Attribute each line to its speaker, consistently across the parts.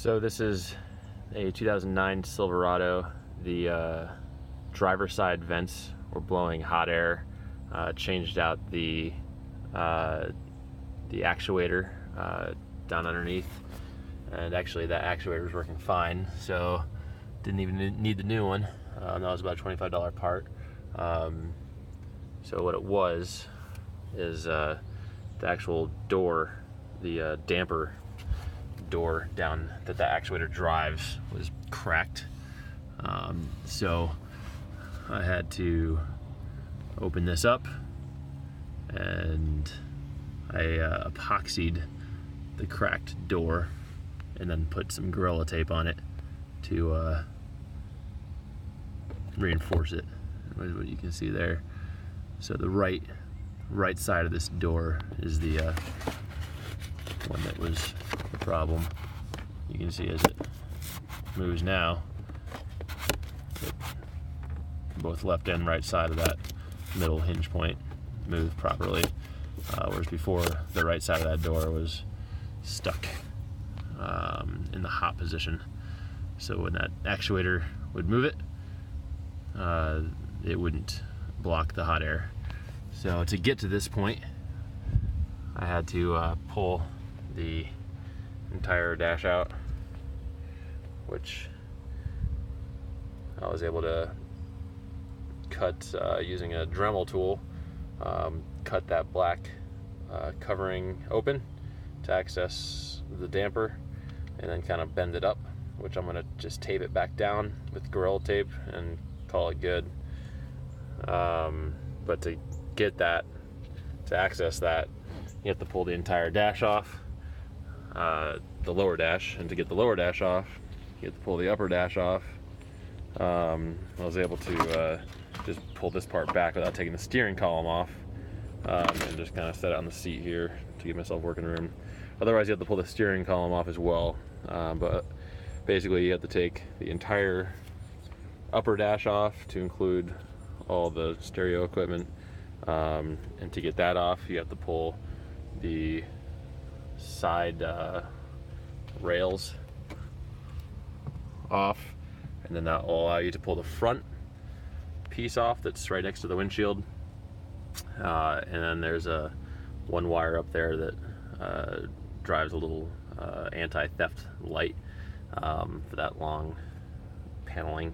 Speaker 1: So this is a 2009 Silverado. The driver's side vents were blowing hot air. Changed out the actuator down underneath, and actually that actuator was working fine, so didn't even need the new one. That was about a $25 part. So what it was is the actual door, the damper door down that the actuator drives was cracked. So I had to open this up, and I epoxied the cracked door and then put some Gorilla Tape on it to reinforce it. That's what you can see there. So the right side of this door is the one that was the problem. You can see as it moves now, both left and right side of that middle hinge point move properly, whereas before the right side of that door was stuck in the hot position. So when that actuator would move it, it wouldn't block the hot air. So to get to this point, I had to pull the entire dash out, which I was able to cut using a Dremel tool. Cut that black covering open to access the damper, and then kind of bend it up, which I'm going to just tape it back down with Gorilla Tape and call it good. But to get that, to access that, you have to pull the entire dash off, the lower dash, and to get the lower dash off, you have to pull the upper dash off. I was able to just pull this part back without taking the steering column off, and just kind of set it on the seat here to give myself working room. Otherwise, you have to pull the steering column off as well. But basically, you have to take the entire upper dash off to include all the stereo equipment, and to get that off, you have to pull the side rails off, and then that will allow you to pull the front piece off that's right next to the windshield. And then there's one wire up there that drives a little anti-theft light for that long paneling.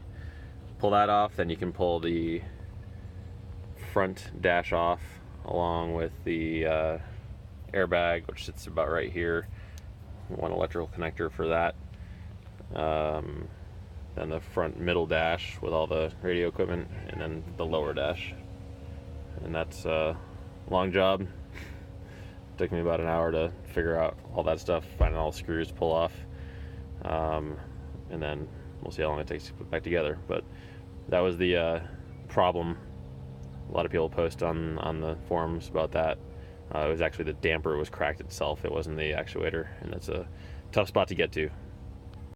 Speaker 1: Pull that off, then you can pull the front dash off along with the airbag, which sits about right here. One electrical connector for that. Then the front middle dash with all the radio equipment, and then the lower dash. And that's a long job. Took me about an hour to figure out all that stuff, finding all the screws to pull off, and then we'll see how long it takes to put back together. But that was the problem. A lot of people post on the forums about that. It was actually the damper was cracked itself. It wasn't the actuator, and that's a tough spot to get to.